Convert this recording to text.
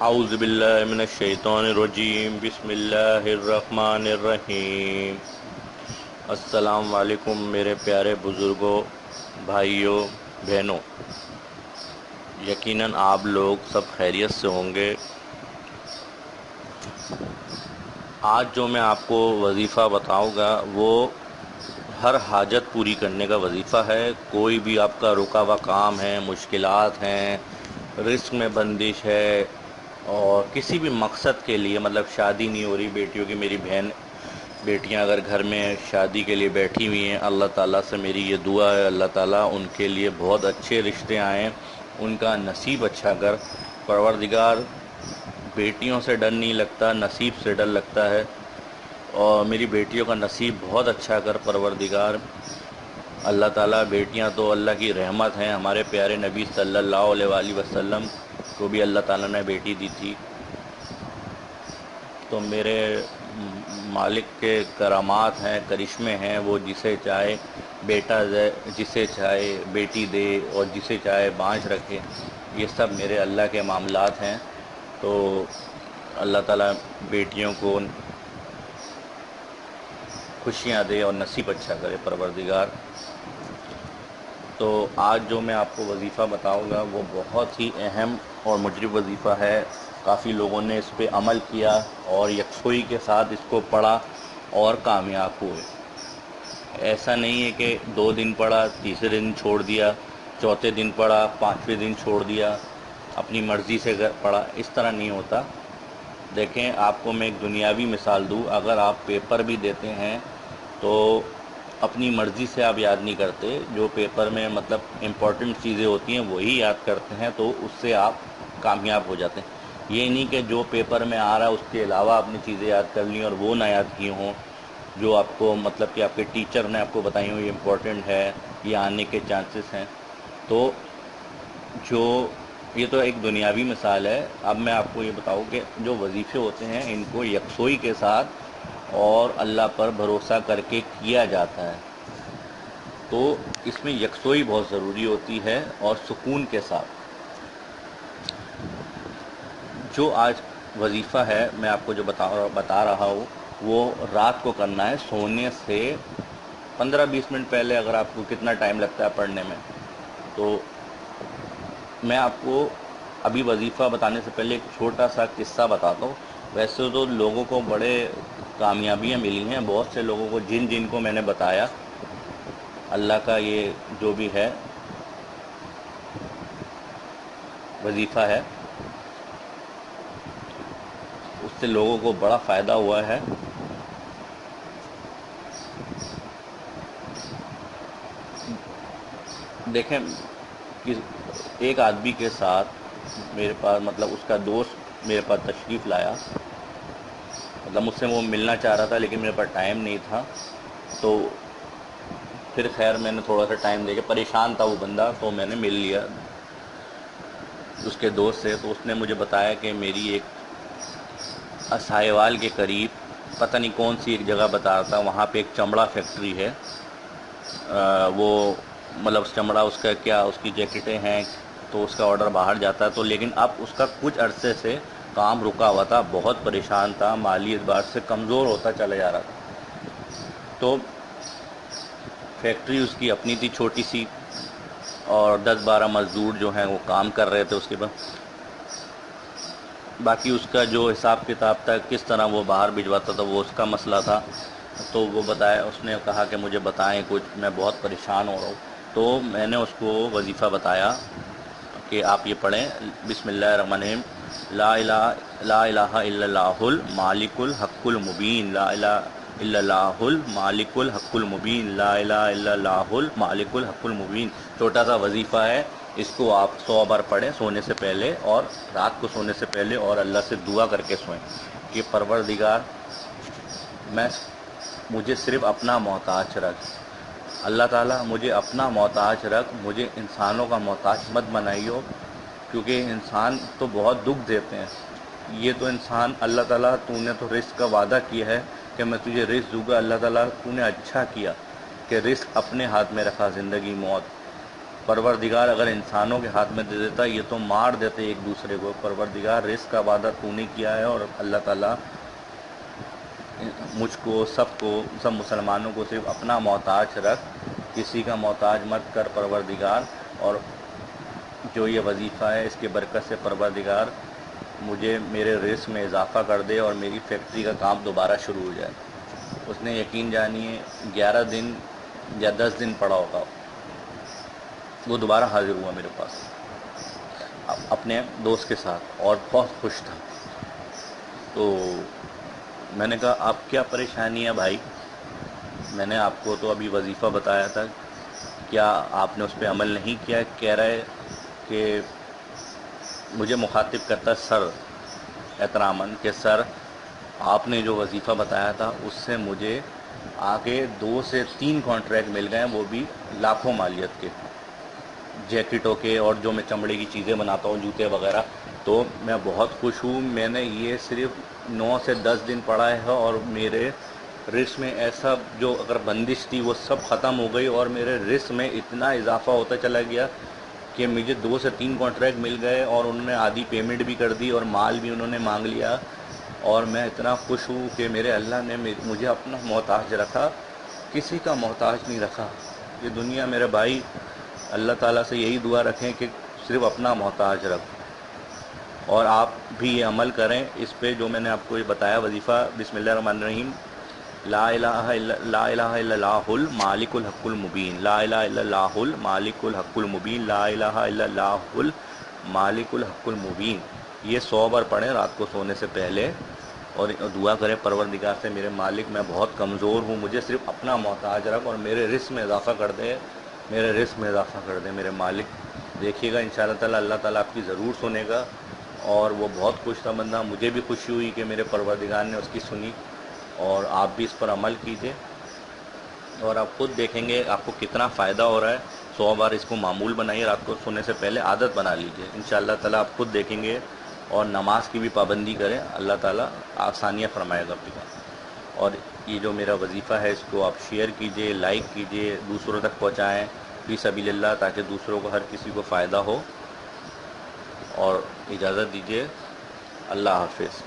اعوذ باللہ من الشیطان الرجیم، بسم اللہ الرحمن الرحیم۔ السلام علیکم میرے پیارے بزرگوں، بھائیوں، بہنوں۔ یقیناً آپ لوگ سب خیریت سے ہوں گے۔ آج جو میں آپ کو وظیفہ بتاؤں گا وہ ہر حاجت پوری کرنے کا وظیفہ ہے۔ کوئی بھی آپ کا رکا ہوا کام ہے، مشکلات ہیں، رزق میں بندش ہے، اور کسی بھی مقصد کے لیے، مطلب شادی نہیں ہو رہی بیٹیوں کی، میری بیٹیاں اگر گھر میں شادی کے لیے بیٹھی ہوئی ہیں، اللہ تعالیٰ سے میری یہ دعا ہے، اللہ تعالیٰ ان کے لیے بہت اچھے رشتے آئیں، ان کا نصیب اچھا کر۔ پروردگار، بیٹیوں سے ڈر نہیں لگتا، نصیب سے ڈر لگتا ہے، اور میری بیٹیوں کا نصیب بہت اچھا کر پروردگار۔ اللہ تعالیٰ، بیٹیاں تو اللہ کی رحمت ہیں۔ ہمارے پیارے نبی صلی اللہ علیہ وآلہ وسلم کو بھی اللہ تعالیٰ نے بیٹی دی تھی۔ تو میرے مالک کے کرامات ہیں، کرشمے ہیں، وہ جسے چاہے بیٹا دے، جسے چاہے بیٹی دے، اور جسے چاہے بانجھ رکھے۔ یہ سب میرے اللہ کے معاملات ہیں۔ تو اللہ تعالیٰ بیٹیوں کو خوشیاں دے اور نصیب اچھا کرے پروردگار۔ تو آج جو میں آپ کو وظیفہ بتاؤں گا وہ بہت ہی اہم اور مجرب وظیفہ ہے۔ کافی لوگوں نے اس پہ عمل کیا اور یکسوئی کے ساتھ اس کو پڑھا اور کامیاب ہوئے۔ ایسا نہیں ہے کہ 2 دن پڑھا، تیسرے دن چھوڑ دیا، چوتھے دن پڑھا، 5ویں دن چھوڑ دیا، اپنی مرضی سے پڑھا، اس طرح نہیں ہوتا۔ دیکھیں، آپ کو میں ایک دنیاوی مثال دوں۔ اگر آپ پیپر بھی دیتے ہیں تو اپنی مرضی سے آپ یاد نہیں کرتے، جو پیپر میں مطلب امپورٹنٹ چیزیں ہوتی ہیں وہی یاد کرتے ہیں، تو اس سے آپ کامیاب ہو جاتے ہیں۔ یہ نہیں کہ جو پیپر میں آ رہا ہے اس کے علاوہ اپنی چیزیں یاد کر لیں اور وہ نہ یاد کی ہوں، جو آپ کو مطلب کہ آپ کے ٹیچر نے آپ کو بتائی ہوں یہ امپورٹنٹ ہے، یہ آنے کے چانسز ہیں۔ تو یہ تو ایک دنیاوی مثال ہے۔ اب میں آپ کو یہ بتاؤں کہ جو وظیفے ہوتے ہیں ان کو یکسوئی کے ساتھ اور اللہ پر بھروسہ کر کے کیا جاتا ہے، تو اس میں یکسوئی بہت ضروری ہوتی ہے اور سکون کے ساتھ۔ جو آج وظیفہ ہے میں آپ کو جو بتا رہا ہوں، وہ رات کو کرنا ہے سونے سے 15-20 منٹ پہلے۔ اگر آپ کو کتنا ٹائم لگتا ہے پڑھنے میں، تو میں آپ کو ابھی وظیفہ بتانے سے پہلے ایک چھوٹا سا قصہ بتاتا ہوں۔ ویسے تو لوگوں کو بڑے کامیابیاں ملی ہیں، بہت سے لوگوں کو جن کو میں نے بتایا، اللہ کا یہ جو بھی ہے وظیفہ ہے، اس سے لوگوں کو بڑا فائدہ ہوا ہے۔ دیکھیں کہ ایک آدمی کے ساتھ میرے پاس، مطلب اس کا دوست میرے پاس تشریف لایا، مطلب مجھ سے وہ ملنا چاہ رہا تھا لیکن میرے پاس ٹائم نہیں تھا، تو پھر خیر میں نے تھوڑا سا ٹائم دے کے، پریشان تھا وہ بندہ، تو میں نے مل لیا اس کے دوست سے۔ تو اس نے مجھے بتایا کہ میری ایک سائیوال کے قریب، پتہ نہیں کون سی ایک جگہ بتا رہا تھا، وہاں پہ ایک چمڑا فیکٹری ہے۔ وہ مطلب چمڑا، اس کا کیا، اس کی جیکٹیں ہیں، تو اس کا آرڈر باہر جاتا ہے، تو لیکن اب اس کا کچھ عرصے سے کام رکا ہوا تھا، بہت پریشان تھا، مالی اعتبار سے کمزور ہوتا چلا جا رہا تھا۔ تو فیکٹری اس کی اپنی تھی چھوٹی سی، اور 10-12 مزدور جو ہیں وہ کام کر رہے تھے اس کے بعد، باقی اس کا جو حساب کتاب تھا، کس طرح وہ باہر بھجواتا تھا، وہ اس کا مسئلہ تھا۔ تو وہ بتایا، اس نے کہا کہ مجھے بتائیں کچھ، میں بہت پریشان ہو رہا ہوں۔ تو میں نے اس کو وظیفہ بتایا کہ آپ یہ پڑھیں، بسم اللہ الرحمن الرحیم، لا الہ الا اللہ المالک الحق المبین، لا الہ الا اللہ المالک الحق المبین، لا الہ الا اللہ المالک الحق المبین۔ چھوٹا سا وظیفہ ہے، اس کو آپ 100 بار پڑھیں سونے سے پہلے، اور رات کو سونے سے پہلے، اور اللہ سے دعا کر کے سوئیں کہ پروردگار، مجھے صرف اپنا محتاج رکھ، اللہ تعالیٰ مجھے اپنا محتاج رکھ، مجھے انسانوں کا محتاج مت بنائیو، کیونکہ انسان تو بہت دکھ دیتے ہیں۔ یہ تو انسان، اللہ تعالیٰ تو نے تو رزق کا وعدہ کیا ہے کہ میں تجھے رزق دوں گا، اللہ تعالیٰ تو نے اچھا کیا کہ رزق اپنے ہاتھ میں رکھا، زندگی موت پروردگار اگر انسانوں کے ہاتھ میں دے دیتا یہ تو مار دیتے ایک دوسرے کو. پروردگار رزق کا وعدہ تو نے کیا ہے، اور اللہ تعالیٰ مجھ کو سب مسلمانوں کو صرف اپنا محتاج رکھ، کسی کا محتاج مت کر پروردگار. اور جو یہ وظیفہ ہے اس کے برکت سے پروردگار مجھے میرے رزق میں اضافہ کر دے اور میری فیکٹری کا کام دوبارہ شروع ہو جائے. اس نے یقین جانیے 11 دن یا 10 دن پڑا ہوگا، وہ دوبارہ حاضر ہوا میرے پاس اپنے دوست کے ساتھ اور بہت خوش تھا. تو میں نے کہا آپ کیا پریشانی ہے بھائی؟ میں نے آپ کو تو ابھی وظیفہ بتایا تھا، کیا آپ نے اس پہ عمل نہیں کیا؟ کہہ رہا ہے کہ مجھے مخاطب کرتا سر احتراماً کہ سر آپ نے جو وظیفہ بتایا تھا اس سے مجھے آگے 2 سے 3 کانٹریکٹ مل گئے ہیں، وہ بھی لاکھوں مالیت کے، جیکٹوں کے، اور جو میں چمڑے کی چیزیں بناتا ہوں جوتے وغیرہ. تو میں بہت خوش ہوں. میں نے یہ صرف 9 سے 10 دن پڑا ہے اور میرے رزق میں ایسا جو اگر بندش تھی وہ سب ختم ہو گئی، اور میرے رزق میں اتنا اضافہ ہوتا چلا گیا کہ مجھے 2 سے 3 کانٹریکٹ مل گئے، اور انہوں نے آدھی پیمنٹ بھی کر دی اور مال بھی انہوں نے مانگ لیا. اور میں اتنا خوش ہوں کہ میرے اللہ نے مجھے اپنا محتاج رکھا، کسی کا محتاج نہیں رکھا. یہ دنیا میرے بھائی اللہ تعالیٰ سے یہی دعا رکھیں کہ صرف اپنا محتاج رکھ. اور آپ بھی یہ عمل کریں اس پہ جو میں نے آپ کو یہ بتایا وظیفہ. بسم اللہ الرحمن الرحیم. لا الہ الا اللہ المالک الحق المبین، لا الہ الا اللہ المالک الحق المبین، لا الہ الا اللہ المالک الحق المبین. یہ 100 بار پڑھیں رات کو سونے سے پہلے، اور دعا کریں پروردگار سے میرے مالک میں بہت کمزور ہوں، مجھے صرف اپنا محتاج رکھ اور میرے رزق میں اضافہ کر دے، میرے رزق میں اضافہ کر دے میرے مالک. دیکھیے گا انشاءاللہ تعالی اللہ تعالیٰ آپ کی ضرور سنے گا. اور وہ بہت خوش تھا بندہ. مجھے بھی خوشی ہوئی کہ میرے پروردگار نے اس کی سنی. اور آپ بھی اس پر عمل کیجئے اور آپ خود دیکھیں گے آپ کو کتنا فائدہ ہو رہا ہے. 100 بار اس کو معمول بنائیے، رات کو سونے سے پہلے عادت بنا لیجئے، انشاءاللہ تعالی آپ خود دیکھیں گے. اور نماز کی بھی پابندی کریں، اللہ تعالیٰ آسانیاں فرمائے گا آپ کا. اور یہ جو میرا وظیفہ ہے اس کو آپ شیئر کیجئے، لائک کیجئے، دوسروں تک پہنچائیں فی سبیل اللہ، تاکہ دوسروں کو ہر کسی کو فائدہ ہو. اور اجازت دیجئے، اللہ حافظ.